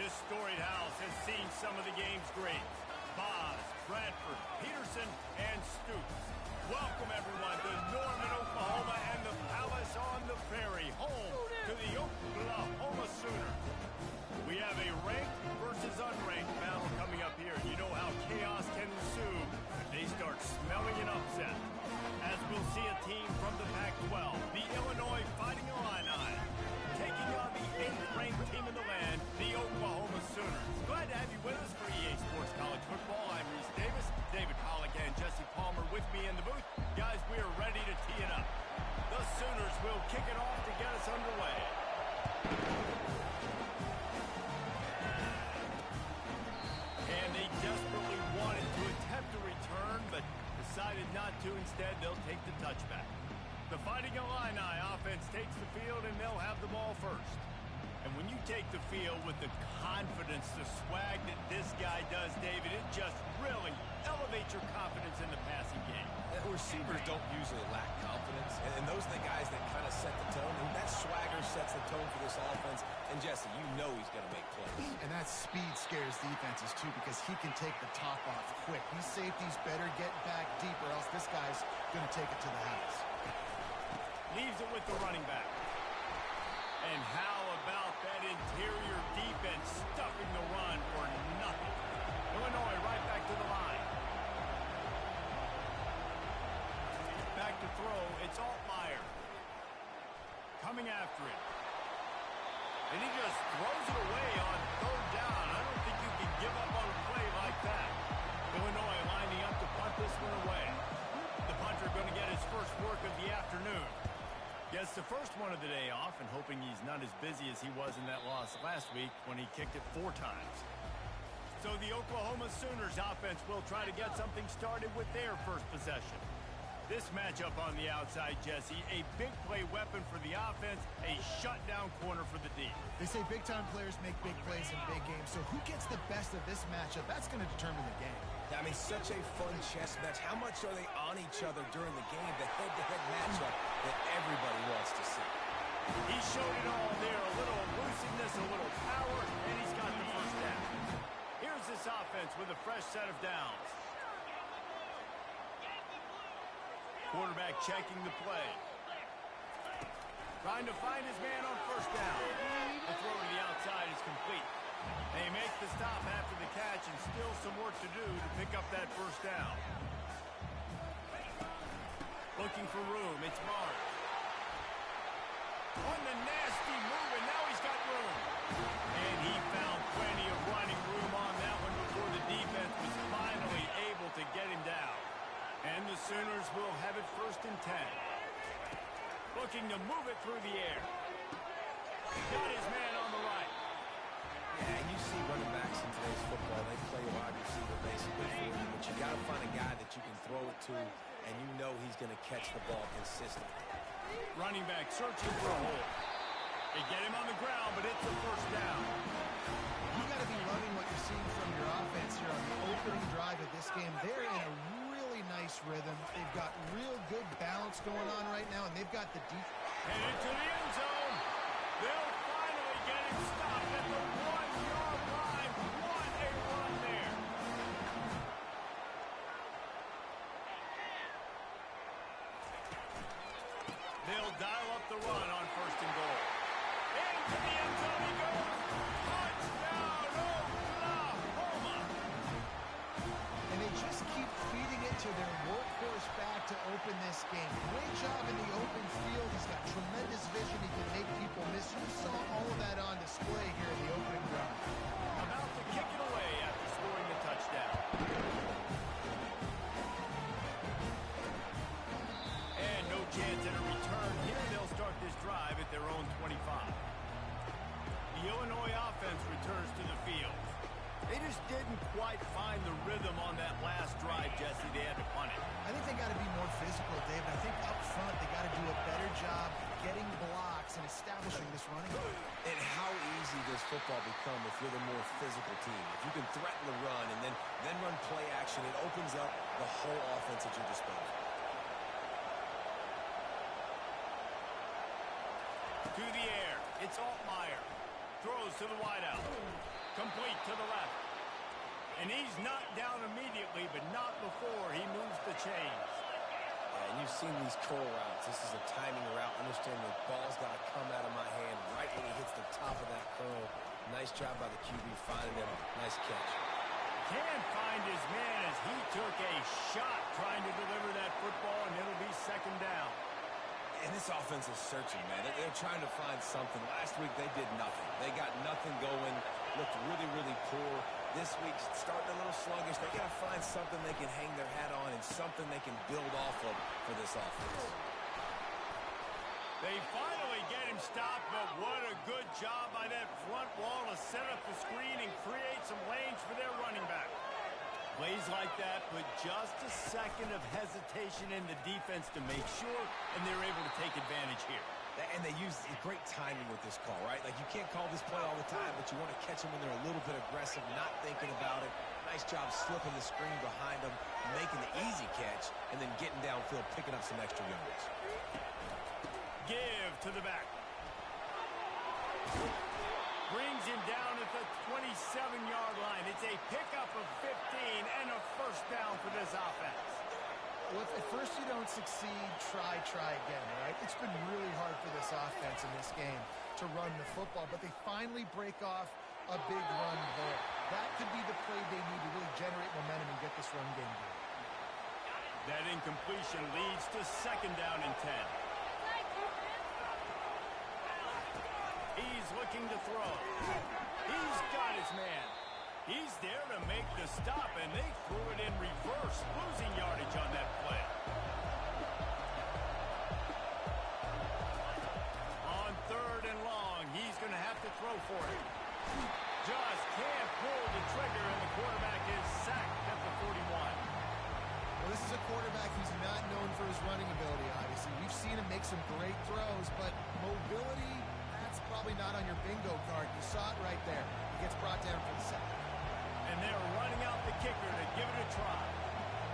This storied house has seen some of the game's greats. Boz, Bradford, Peterson, and Stoops. Welcome, everyone, to Norman, Oklahoma, and the Palace on the Prairie, home to the Oklahoma Sooners. We have a ranked versus unranked battle coming up here. You know how chaos can ensue if they start smelling an upset. As we'll see a team from the Pac-12, the Illinois Fighting Illini, taking on the 8th-ranked team in the land, the Oklahoma Sooners. Glad to have you with us for EA Sports College Football. I'm Reese Davis, David Pollack, and Jesse Palmer with me in the booth. Guys, we are ready to tee it up. The Sooners will kick it off to get us underway. And they desperately wanted to attempt a return, but decided not to. Instead, they'll take the touchback. The Fighting Illini offense takes the field, and they'll have the ball first. And when you take the field with the confidence, the swag that this guy does, David, it just really elevates your confidence in the passing game. Receivers don't usually lack confidence, and those are the guys that kind of set the tone. And that swagger sets the tone for this offense. And Jesse, you know he's going to make plays. And that speed scares defenses, too, because he can take the top off quick. These safeties better get back deep, or else this guy's going to take it to the house. Leaves it with the running back. And how about that interior defense stuffing the run for nothing? Illinois right back to the line. Back to throw, it's Altmaier. Coming after it. And he just throws it away on 3rd down. I don't think you can give up on a play like that. Illinois lining up to punt this one away. The punter going to get his first work of the afternoon. Gets the first one of the day off, and hoping he's not as busy as he was in that loss last week when he kicked it 4 times. So the Oklahoma Sooners offense will try to get something started with their first possession. This matchup on the outside, Jesse, a big play weapon for the offense, a shutdown corner for the D. They say big-time players make big plays in big games, so who gets the best of this matchup? That's going to determine the game. I mean, such a fun chess match. How much are they on each other during the game? The head-to-head matchup that everybody wants to see. He showed it all there. A little elusiveness, a little power, and he's got the first down. Here's this offense with a fresh set of downs. Quarterback checking the play. Trying to find his man on first down. The throw to the outside is complete. They make the stop after the catch, and still some work to do to pick up that first down. Looking for room, it's Mark. On the nasty move, and now he's got room. And he found plenty of running room on that one before the defense was finally able to get him down. And the Sooners will have it 1st and 10. Looking to move it through the air. Got his man on the right. Yeah, and you see running backs in today's football, they play wide receiver basically for you, but you got to find a guy that you can throw it to, and you know he's going to catch the ball consistently. Running back searching for a hole. They get him on the ground, but it's a first down. You got to be loving what you're seeing from your offense here on the opening drive of this game. They're in a really nice rhythm. They've got real good balance going on right now, and they've got the deep. And into the end zone. They'll finally get him stopped at the 1-yard line. What a run there. They'll dial up the run on 1st and goal. Into the end zone he goes. Touchdown, Oklahoma. And they just keep feeding it to their workhorse back to open this game. Great job in the open field. He's got tremendous vision. He can make people miss. You saw all of that on display here in the opening drive. About to kick it away after scoring the touchdown. And no chance at a return here. They'll start this drive at their own 25. The Illinois offense returns to the field. They just didn't quite find the rhythm on that last drive, Jesse. They had to punt it. I think they got to be more physical, David. I think up front they got to do a better job getting blocks and establishing this running game. And how easy does football become if you're the more physical team? If you can threaten the run and then run play action, it opens up the whole offense at your disposal. To the air, it's Altmaier. Throws to the wideout. Complete to the left. And he's knocked down immediately, but not before he moves the chains. And you've seen these curl routes. This is a timing route. Understand the ball's got to come out of my hand right when he hits the top of that curl. Nice job by the QB finding him. Nice catch. Can't find his man as he took a shot trying to deliver that football, and it'll be second down. And this offense is searching, man. They're trying to find something. Last week, they did nothing. They got nothing going, looked really, really poor. This week, starting a little sluggish. They got to find something they can hang their hat on and something they can build off of for this offense. They finally get him stopped, but what a good job by that front wall to set up the screen and create some lanes for their running back. Plays like that put just a second of hesitation in the defense to make sure, and they're able to take advantage here. And they use great timing with this call, right? Like, you can't call this play all the time, but you want to catch them when they're a little bit aggressive, not thinking about it. Nice job slipping the screen behind them, making the easy catch, and then getting downfield, picking up some extra yards. Give to the back. Brings him down at the 27-yard line. It's a pickup of 15 and a first down for this offense. Well, if at first you don't succeed, try again, right? It's been really hard for this offense in this game to run the football, but they finally break off a big run there. That could be the play they need to really generate momentum and get this run game going. That incompletion leads to second down and 10. He's looking to throw. He's got his man. He's there to make the stop, and they threw it in reverse, losing yardage on that play. On third and long, he's going to have to throw for it. Just can't pull the trigger, and the quarterback is sacked at the 41. Well, this is a quarterback who's not known for his running ability, obviously. We've seen him make some great throws, but mobility, that's probably not on your bingo card. You saw it right there. He gets brought down for the sack. And they're running out the kicker to give it a try.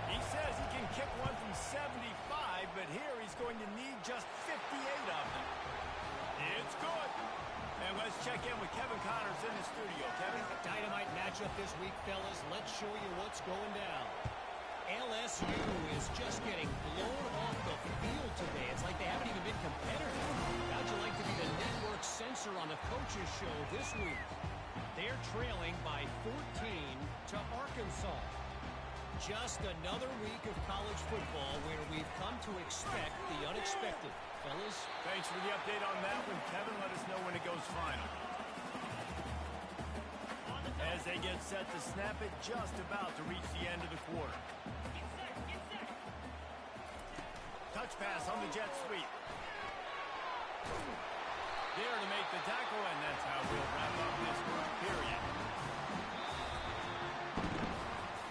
He says he can kick one from 75, but here he's going to need just 58 of them. It's good. And let's check in with Kevin Connors in the studio. Kevin? Dynamite matchup this week, fellas. Let's show you what's going down. LSU is just getting blown off the field today. It's like they haven't even been competitive. How'd you like to be the network censor on the coaches show this week? They're trailing by 14 to Arkansas. Just another week of college football where we've come to expect the unexpected. Fellas? Thanks for the update on that one, Kevin. Let us know when it goes final. As they get set to snap it, just about to reach the end of the quarter. Touch pass on the jet sweep. There to make the tackle, and that's how we'll wrap up this first period.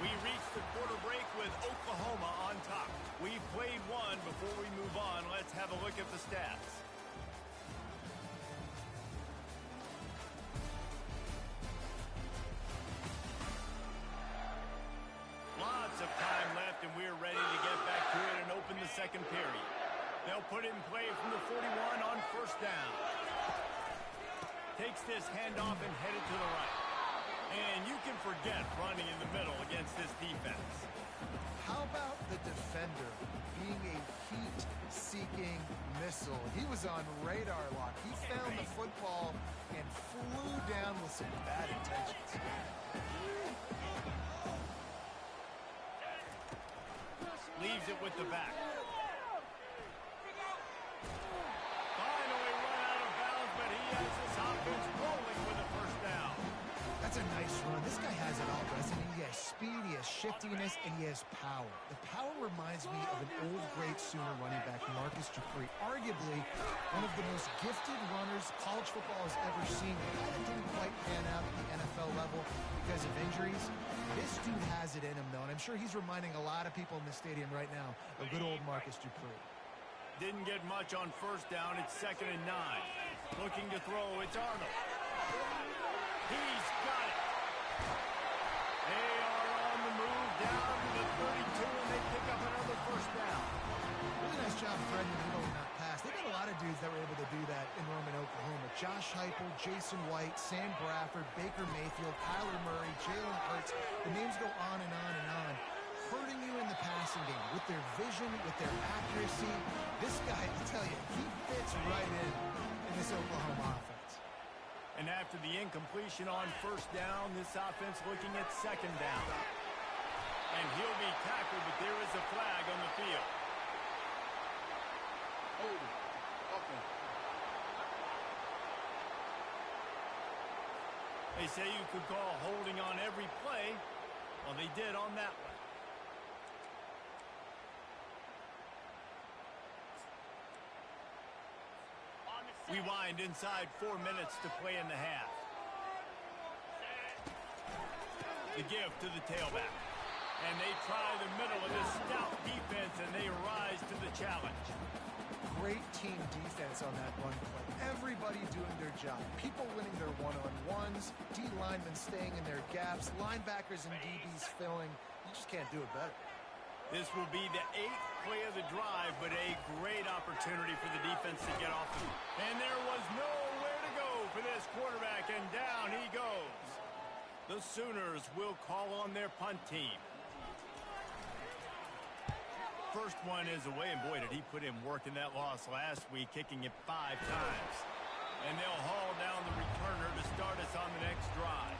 We reach the quarter break with Oklahoma on top. We've played one. Before we move on, let's have a look at the stats. Lots of time left, and we're ready to get back to it and open the second period. They'll put it in play from the 41 on first down. Takes this handoff and headed to the right. And you can forget running in the middle against this defense. How about the defender being a heat-seeking missile? He was on radar lock. He found the football and flew down with some bad intentions. Leaves it with the back. Finally run out of bounds, but he has his offense rolling with a first down. That's a nice run. This guy has it all, doesn't he? He has speed, he has shiftiness, and he has power. The power reminds me of an old great Sooner running back, Marcus Dupree. Arguably one of the most gifted runners college football has ever seen. That didn't quite pan out at the NFL level because of injuries. This dude has it in him, though, and I'm sure he's reminding a lot of people in the stadium right now of good old Marcus Dupree. Didn't get much on first down. It's 2nd and 9. Looking to throw. It's Arnold. He's got it. They are on the move down to the 32, and they pick up another first down. Really nice job threading the middle and not pass. They got a lot of dudes that were able to do that in Norman, Oklahoma. Josh Heupel, Jason White, Sam Bradford, Baker Mayfield, Kyler Murray, Jalen Hurts. The names go on and on and on. Hurting you in the passing game with their vision, with their accuracy. This guy, I tell you, he fits right in this Oklahoma offense. And after the incompletion on first down, this offense looking at second down. And he'll be tackled, but there is a flag on the field. They say you could call holding on every play. Well, they did on that one. We wind inside 4 minutes to play in the half. The give to the tailback. And they try the middle of this stout defense, and they rise to the challenge. Great team defense on that run play. Everybody doing their job. People winning their one-on-ones, D linemen staying in their gaps, linebackers and DBs filling. You just can't do it better. This will be the 8th play of the drive, but a great opportunity for the defense to get off the... And there was nowhere to go for this quarterback, and down he goes. The Sooners will call on their punt team. First one is away, and boy, did he put in work in that loss last week, kicking it 5 times. And they'll haul down the returner to start us on the next drive.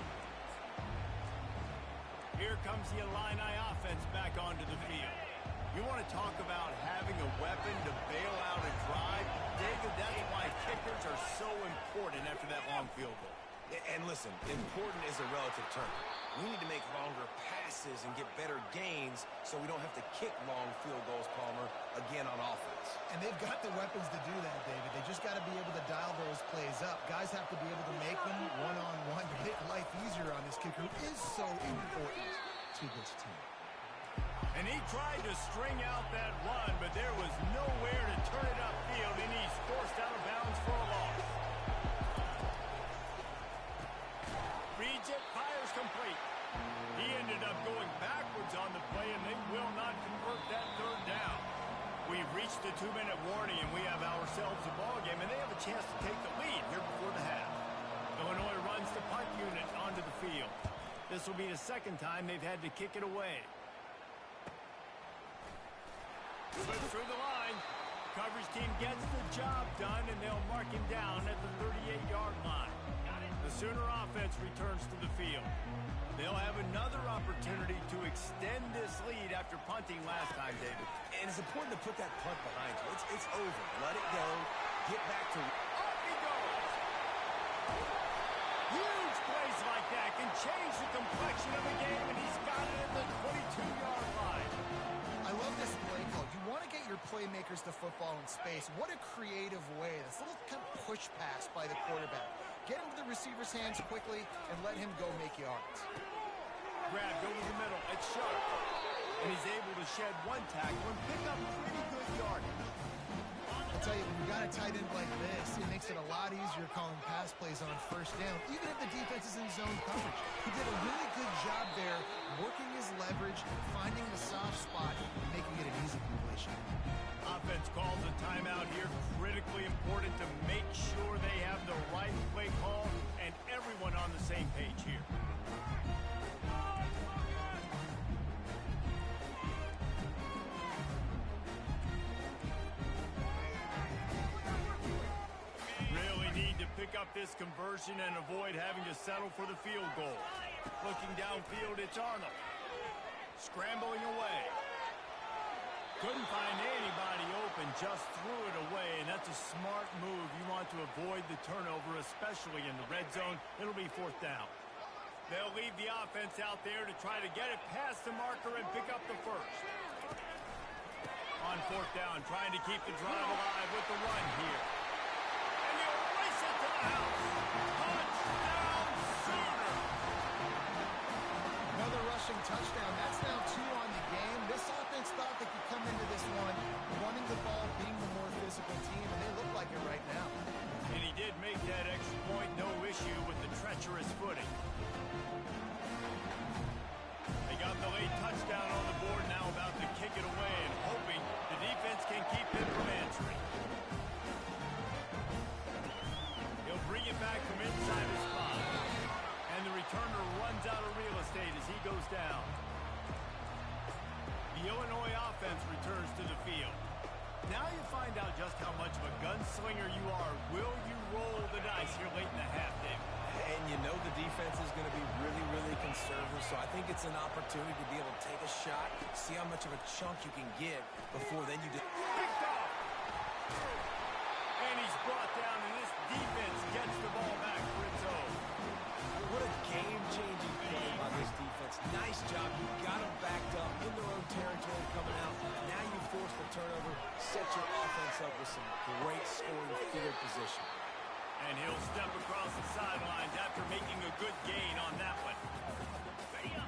Here comes the Illini offense back onto the field. You want to talk about having a weapon to bail out a drive? David, that's why kickers are so important after that long field goal. And listen, important is a relative term. We need to make longer passes and get better gains so we don't have to kick long field goals, Palmer, again on offense. And they've got the weapons to do that, David. They just got to be able to dial those plays up. Guys have to be able to make them one-on-one to make life easier on this kicker, who is so important to this team. And he tried to string out that run, but there was nowhere to turn it upfield, and he's forced out of bounds for a loss. Reads it, fires complete. He ended up going backwards on the play, and they will not convert that third down. We've reached the 2-minute warning, and we have ourselves a ball game, and they have a chance to take the lead here before the half. Illinois runs the punt unit onto the field. This will be the second time they've had to kick it away. Slips through the line. Coverage team gets the job done, and they'll mark him down at the 38-yard line. The Sooner offense returns to the field. They'll have another opportunity to extend this lead after punting last time, David. And it's important to put that punt behind you. It's over. Let it go. Get back to... Up he goes! Huge plays like that can change the complexion of a game, and he's got it at the 22-yard line. I love this play call. You want to get your playmakers to football in space. What a creative way. This little kind of push pass by the quarterback. Get into the receiver's hands quickly and let him go make yards. Grabbed over the middle. It's sharp. And he's able to shed one tackle and pick up pretty good yardage. I'll tell you, when you got a tight end like this, it makes it a lot easier calling pass plays on first down, even if the defense is in zone coverage. He did a really good job there, working his leverage, finding the soft spot, and making it an easy completion. Offense calls a timeout here. Critically important to make sure they have the right play call and everyone on the same page here. Really need to pick up this conversion and avoid having to settle for the field goal. Looking downfield, it's Arnold. Scrambling away. Couldn't find anybody open, just threw it away, and that's a smart move. You want to avoid the turnover, especially in the red zone. It'll be 4th down. They'll leave the offense out there to try to get it past the marker and pick up the first. On 4th down, trying to keep the drive alive with the run here. And they'll race it to the house. Touchdown, Sooner! Another rushing touchdown. That's now 2 on the game. This offense thought they could come into this one running the ball, being the more physical team, and they look like it right now. And he did make that extra point, no issue with the treacherous footing. They got the late touchdown on the board, now about to kick it away and hoping the defense can keep him from answering. He'll bring it's an opportunity to be able to take a shot, see how much of a chunk you can get before then you just... Picked off. And he's brought down, and this defense gets the ball back for its own. What a game-changing play by this defense. Nice job. You got them backed up in their own territory coming out. Now you force the turnover, set your offense up with some great scoring field position. And he'll step across the sidelines after making a good gain on that one.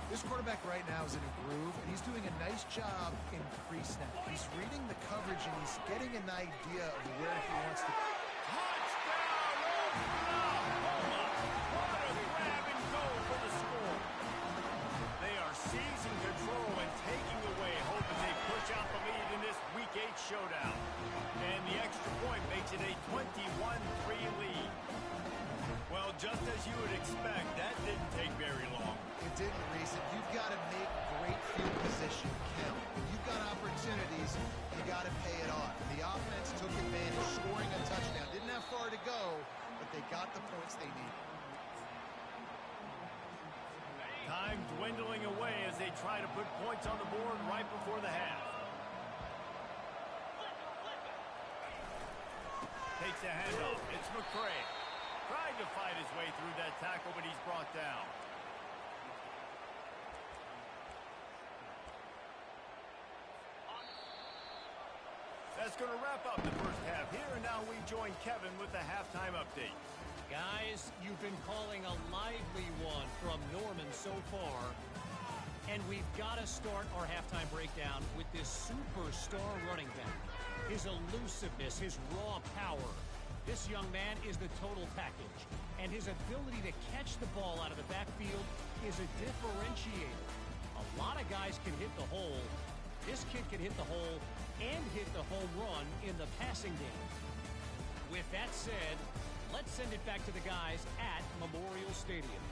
This quarterback right now is in a groove, and he's doing a nice job in pre-snap. He's reading the coverage, and he's getting an idea of where he wants to... Touchdown, Oklahoma! What a grab and go for the score. They are seizing control and taking away hope as they push out the lead in this Week 8 showdown. And the extra point makes it a 21-3 lead. Well, just as you would expect, that didn't take very long. It didn't, Reese. You've got to make great field position count. You've got opportunities, you got to pay it off. The offense took advantage, scoring a touchdown. Didn't have far to go, but they got the points they needed. Time dwindling away as they try to put points on the board right before the half. Takes a handoff. It's McCray. Trying to fight his way through that tackle, but he's brought down. That's going to wrap up the first half here, and now we join Kevin with the halftime update. Guys, you've been calling a lively one from Norman so far. And we've got to start our halftime breakdown with this superstar running back. His elusiveness, his raw power. This young man is the total package. And his ability to catch the ball out of the backfield is a differentiator. A lot of guys can hit the hole. This kid can hit the hole and hit the home run in the passing game. With that said, let's send it back to the guys at Memorial Stadium.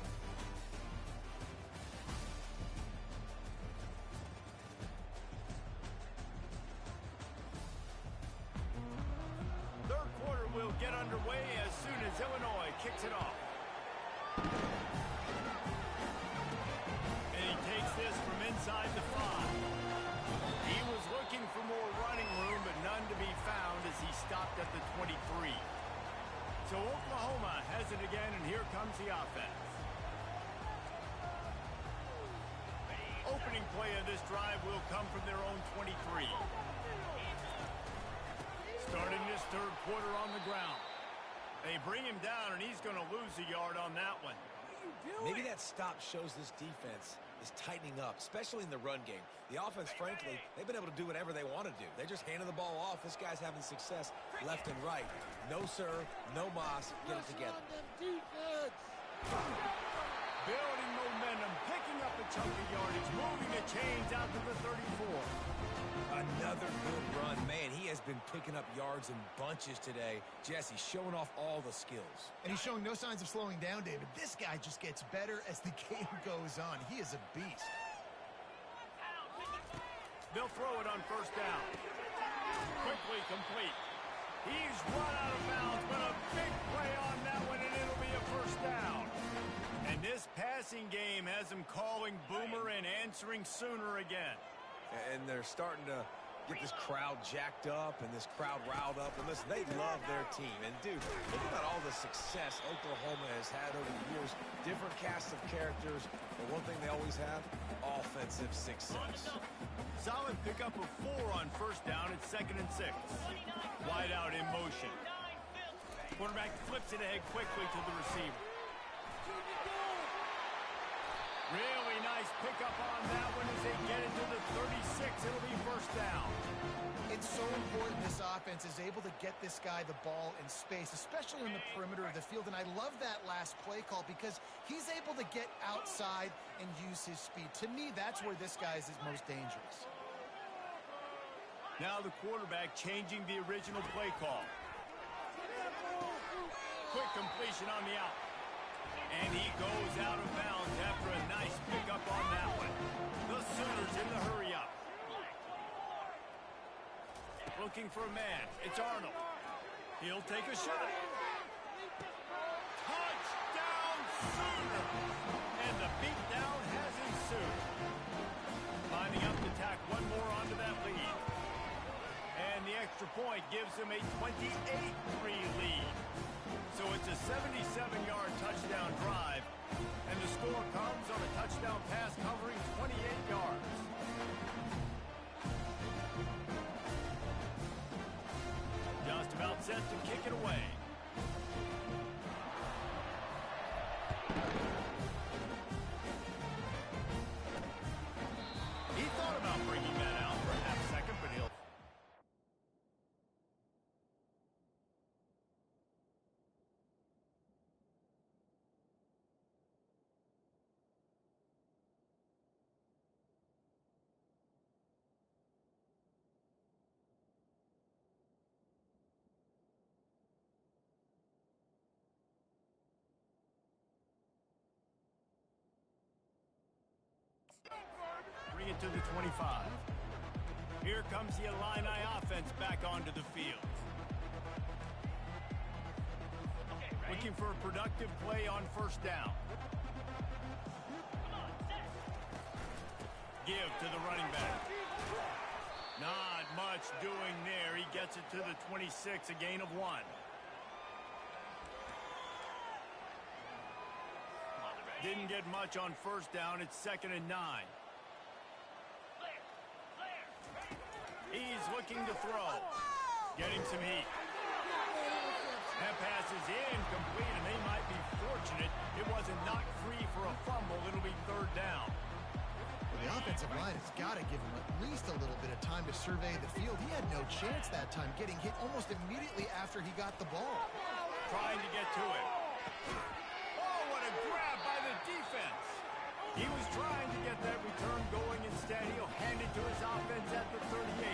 Third quarter will get underway as soon as Illinois kicks it off. And he takes this from inside the 5. He was looking for more running room, but none to be found as he stopped at the 23. So Oklahoma has it again, and here comes the offense. Opening play of this drive will come from their own 23. Starting this third quarter on the ground. They bring him down, and he's going to lose a yard on that one. Maybe that stop shows this defense is tightening up, especially in the run game. The offense, frankly, they've been able to do whatever they want to do. They're just handing the ball off. This guy's having success left and right. No, sir. No, Moss. Get it together. Building momentum, picking up a chunk of yardage, moving the chains out to the 34. Another good run. Man, he has been picking up yards in bunches today. Jesse showing off all the skills. And he's showing no signs of slowing down, David. This guy just gets better as the game goes on. He is a beast. They'll throw it on first down. Quickly complete. He's run out of bounds, but a big play on that one, and it'll be a first down. And this passing game has him calling Boomer and answering Sooner again. And they're starting to get this crowd jacked up and this crowd riled up. And listen, they love their team. And, dude, think about all the success Oklahoma has had over the years. Different casts of characters. But one thing they always have, offensive success. Solid pickup of 4 on first down. It's 2nd and 6. Wide out in motion. Quarterback flips it ahead quickly to the receiver. Really nice pickup on that one as they get into the 36. It'll be first down. It's so important this offense is able to get this guy the ball in space, especially on the perimeter of the field. And I love that last play call because he's able to get outside and use his speed. To me, that's where this guy is most dangerous. Now the quarterback changing the original play call. Quick completion on the out. And he goes out of bounds after a nice pickup on that one. The Sooners in the hurry-up. Looking for a man. It's Arnold. He'll take a shot. Touchdown, Sooner! And the beatdown has ensued. tack one more onto that lead. And the extra point gives them a 28-3 lead. So it's a 77-yard touchdown drive, and the score comes on a touchdown pass covering 28 yards. Just about set to kick it away. He thought about bringing that out for a half second, but he'll... Bring it to the 25. Here comes the Illini offense back onto the field. Looking for a productive play on first down. Give to the running back. Not much doing there. He gets it to the 26, a gain of 1. Didn't get much on first down. It's 2nd and 9. He's looking to throw. Getting some heat. That pass is incomplete, and they might be fortunate it wasn't knocked free for a fumble. It'll be 3rd down. Well, the offensive line has got to give him at least a little bit of time to survey the field. He had no chance that time, getting hit almost immediately after he got the ball. Trying to get to it. Oh, what a grab by the defense. He was trying to get that return going. Instead, he'll hand it to his offense at the 38.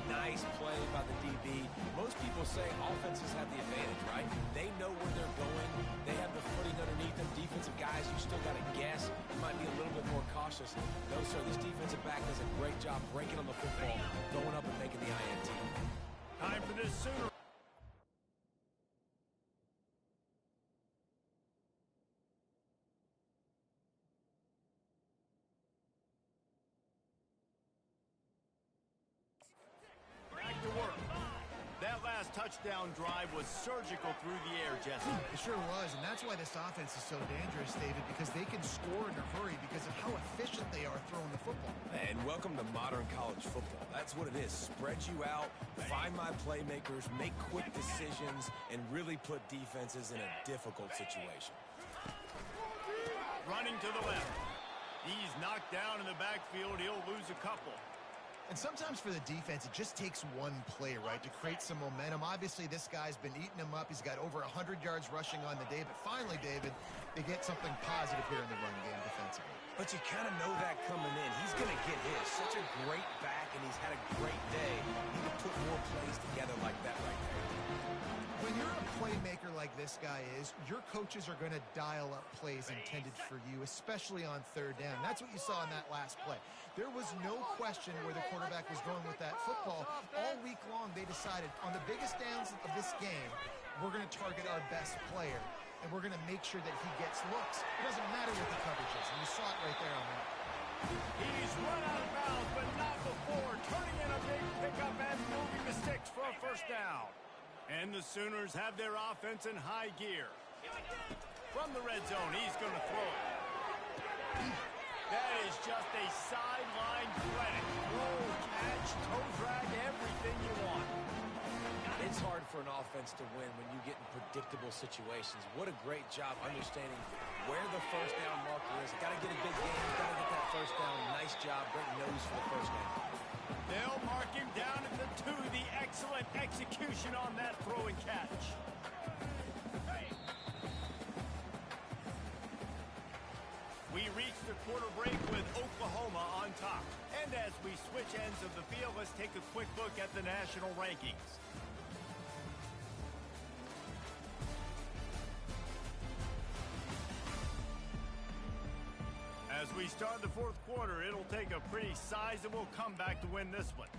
Nice play by the DB. Most people say offenses have the advantage, right? They know where they're going. They have the footing underneath them. Defensive guys, you still got to guess. You might be a little bit more cautious. No, sir, this defensive back does a great job breaking on the football, going up and making the INT. Time for this Sooner. To work. That last touchdown drive was surgical through the air, Jesse. It sure was, and that's why this offense is so dangerous, David, because they can score in a hurry because of how efficient they are throwing the football. And welcome to modern college football. That's what it is. Spread you out, find my playmakers, make quick decisions, and really put defenses in a difficult situation. Running to the left. He's knocked down in the backfield. He'll lose a couple. And sometimes for the defense, it just takes one play, right, to create some momentum. Obviously, this guy's been eating them up. He's got over 100 yards rushing on the day. But finally, David, they get something positive here in the run game defensively. But you kind of know that coming in. He's going to get his. Such a great back, and he's had a great day. He can put more plays together like that right there. When you're a playmaker like this guy is, your coaches are going to dial up plays intended for you, especially on 3rd down. That's what you saw in that last play. There was no question where the quarterback was going with that football. All week long, they decided on the biggest downs of this game, we're going to target our best player, and we're going to make sure that he gets looks. It doesn't matter what the coverage is, and you saw it right there on that. He's run out of bounds, but not before. Turning in a big pickup and moving the sticks for a 1st down. And the Sooners have their offense in high gear. From the red zone, he's going to throw it. That is just a sideline credit. Throw, catch, toe drag, everything you want. It's hard for an offense to win when you get in predictable situations. What a great job understanding where the 1st down marker is. Got to get a big game. Got to get that 1st down. Nice job. Great nose for the 1st down. They'll mark him down at the 2. The excellent execution on that throw and catch. We reach the quarter break with Oklahoma on top. And as we switch ends of the field, let's take a quick look at the national rankings. As we start the 4th quarter, it'll take a pretty sizable comeback to win this one.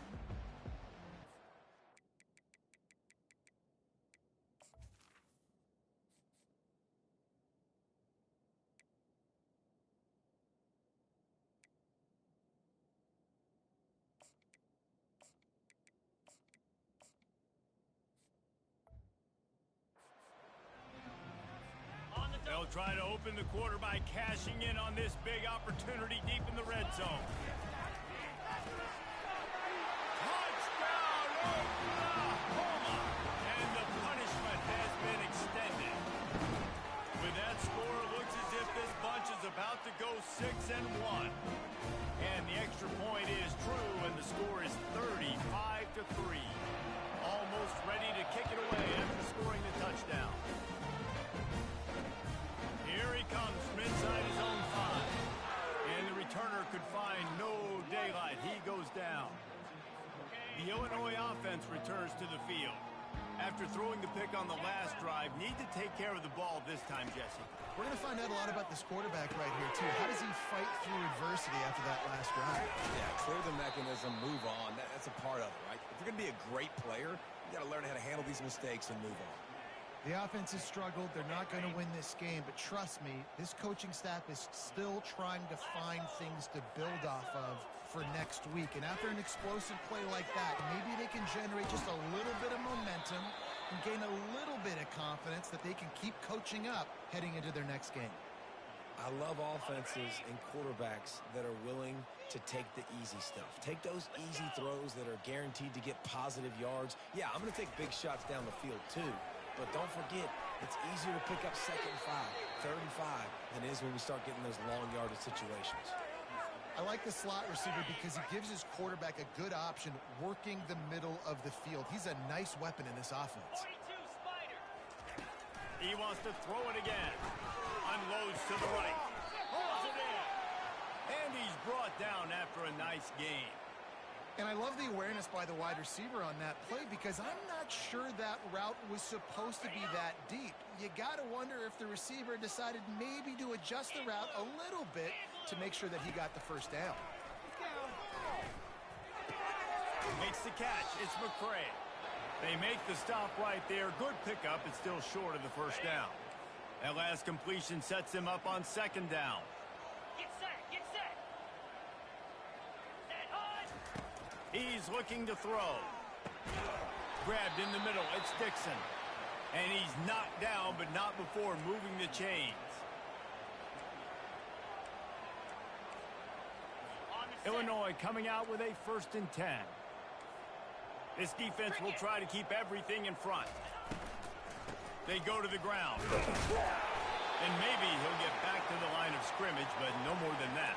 They'll try to open the quarter by cashing in on this big opportunity deep in the red zone. Touchdown, Oklahoma! And the punishment has been extended. With that score, it looks as if this bunch is about to go 6-1. And the extra point is true, and the score is 35-3. Almost ready to kick it away after scoring the touchdown. Here he comes from inside his own 5. And the returner could find no daylight. He goes down. The Illinois offense returns to the field. After throwing the pick on the last drive, need to take care of the ball this time, Jesse. We're going to find out a lot about this quarterback right here, too. How does he fight through adversity after that last drive? Yeah, clear the mechanism, move on. That's a part of it, right? If you're going to be a great player, you got to learn how to handle these mistakes and move on. The offense has struggled. They're not going to win this game, but trust me, this coaching staff is still trying to find things to build off of for next week. And after an explosive play like that, maybe they can generate just a little bit of momentum and gain a little bit of confidence that they can keep coaching up heading into their next game. I love offenses and quarterbacks that are willing to take the easy stuff. Take those easy throws that are guaranteed to get positive yards. Yeah, I'm going to take big shots down the field too. But don't forget, it's easier to pick up 2nd and 5, 3rd and 5 than it is when we start getting those long yardage situations. I like the slot receiver because he gives his quarterback a good option working the middle of the field. He's a nice weapon in this offense. He wants to throw it again. Unloads to the right. Pulls it in. And he's brought down after a nice game. And I love the awareness by the wide receiver on that play because I'm not sure that route was supposed to be that deep. You got to wonder if the receiver decided maybe to adjust the route a little bit to make sure that he got the first down. Makes the catch. It's McCray. They make the stop right there. Good pickup. It's still short of the first down. That last completion sets him up on 2nd down. Get set. He's looking to throw. Grabbed in the middle. It's Dixon. And he's knocked down, but not before moving the chains. Illinois coming out with a 1st and 10. This defense will try to keep everything in front. They go to the ground. And maybe he'll get back to the line of scrimmage, but no more than that.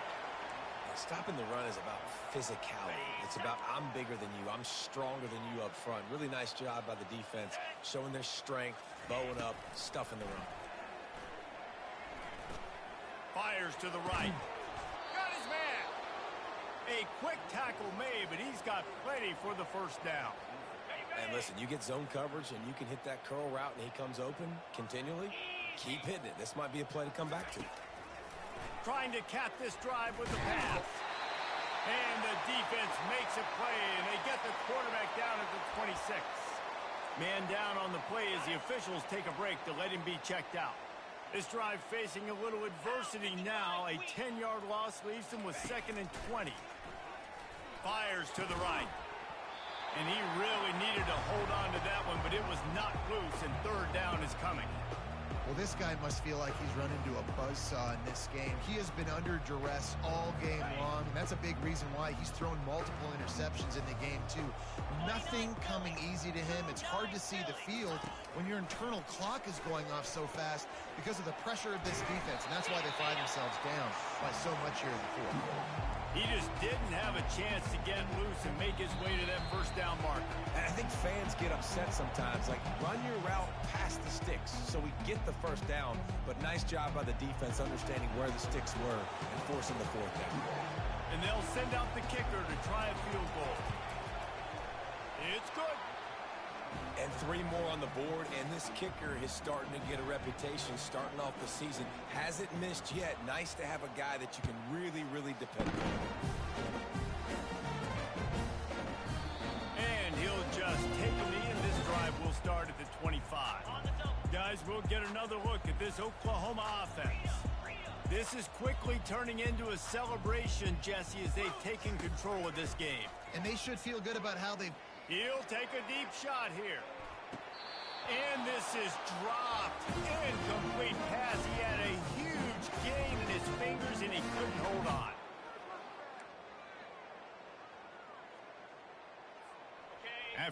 Stopping the run is about physicality. It's about I'm bigger than you. I'm stronger than you up front. Really nice job by the defense, showing their strength, bowing up, stuffing the run. Fires to the right. Got his man. A quick tackle made, but he's got plenty for the first down. And listen, you get zone coverage and you can hit that curl route and he comes open continually. Keep hitting it. This might be a play to come back to. Trying to cap this drive with the pass. And the defense makes a play, and they get the quarterback down at the 26. Man down on the play as the officials take a break to let him be checked out. This drive facing a little adversity now. A 10-yard loss leaves him with 2nd and 20. Fires to the right. And he really needed to hold on to that one, but it was knocked loose, and 3rd down is coming. Well, this guy must feel like he's run into a buzzsaw in this game. He has been under duress all game long, and that's a big reason why he's thrown multiple interceptions in the game, too. Nothing coming easy to him. It's hard to see the field when your internal clock is going off so fast because of the pressure of this defense, and that's why they find themselves down by so much here in the 4th. He just didn't have a chance to get loose and make his way to that first down marker. And I think fans get upset sometimes. Like, run your route past the sticks so we get the first down. But nice job by the defense understanding where the sticks were and forcing the 4th down. And they'll send out the kicker to try a field goal. It's good. And 3 more on the board, and this kicker is starting to get a reputation starting off the season. Hasn't missed yet. Nice to have a guy that you can really, really depend on. And he'll just take a knee, and this drive will start at the 25. Guys, we'll get another look at this Oklahoma offense. This is quickly turning into a celebration, Jesse, as they've taken control of this game. And they should feel good about how they've... He'll take a deep shot here. And this is dropped. Incomplete pass. He had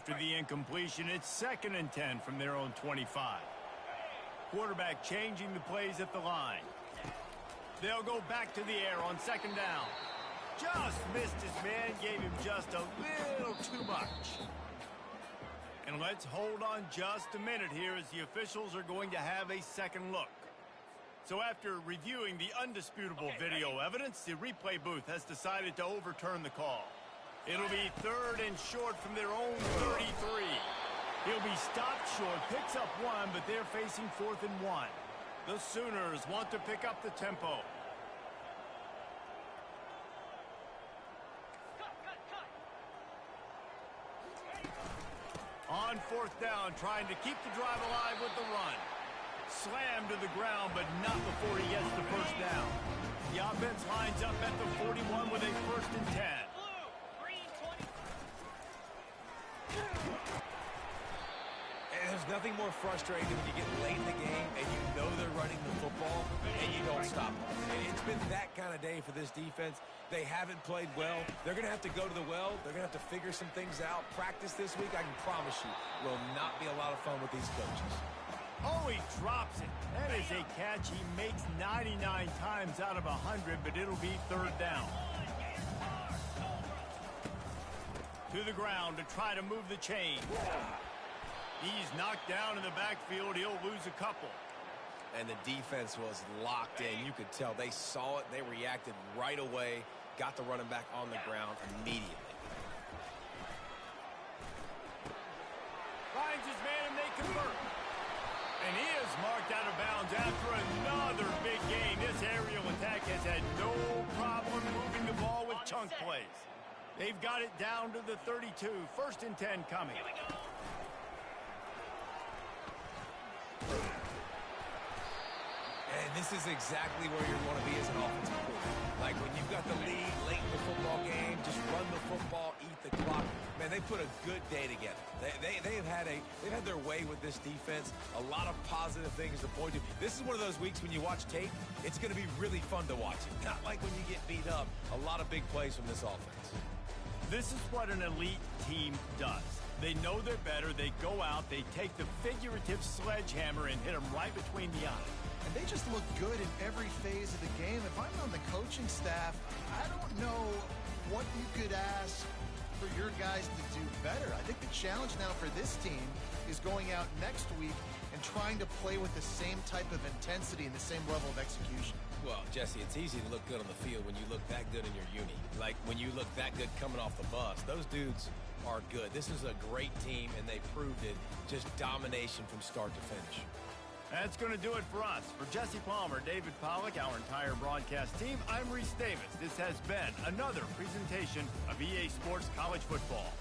After the incompletion, it's 2nd and 10 from their own 25. Quarterback changing the plays at the line. They'll go back to the air on 2nd down. Just missed his man, gave him just a little too much. And let's hold on just a minute here as the officials are going to have a second look. So after reviewing the undisputable video evidence, the replay booth has decided to overturn the call. It'll be 3rd and short from their own 33. He'll be stopped short, picks up 1, but they're facing 4th and 1. The Sooners want to pick up the tempo. On 4th down, trying to keep the drive alive with the run. Slammed to the ground, but not before he gets the 1st down. The offense lines up at the 41 with a 1st and 10. And there's nothing more frustrating than when you get late in the game and you know they're running the football and you don't stop them. It's been that kind of day for this defense. They haven't played well. They're going to have to go to the well. They're going to have to figure some things out. Practice this week, I can promise you, will not be a lot of fun with these coaches. Oh, he drops it. That is a catch he makes 99 times out of 100, but it'll be 3rd down. To the ground to try to move the chain. He's knocked down in the backfield. He'll lose a couple. And the defense was locked in. You could tell they saw it. They reacted right away. Got the running back on the ground immediately. Finds his man and they convert. And he is marked out of bounds after another big gain. This aerial attack has had no problem moving the ball with chunk plays. They've got it down to the 32. 1st and 10 coming. And this is exactly where you want to be as an offensive coordinator. Like when you've got the lead late in the football game, just run the football, eat the clock. Man, they put a good day together. They've had their way with this defense. A lot of positive things to point to. This is one of those weeks when you watch tape, it's going to be really fun to watch it. Not like when you get beat up. A lot of big plays from this offense. This is what an elite team does. They know they're better. They go out. They take the figurative sledgehammer and hit them right between the eyes. And they just look good in every phase of the game. If I'm on the coaching staff, I don't know what you could ask for your guys to do better. I think the challenge now for this team is going out next week and trying to play with the same type of intensity and the same level of execution. Well, Jesse, it's easy to look good on the field when you look that good in your uni. Like when you look that good coming off the bus. Those dudes are good. This is a great team, and they proved it. Just domination from start to finish. That's going to do it for us. For Jesse Palmer, David Pollack, our entire broadcast team, I'm Reese Davis. This has been another presentation of EA Sports College Football.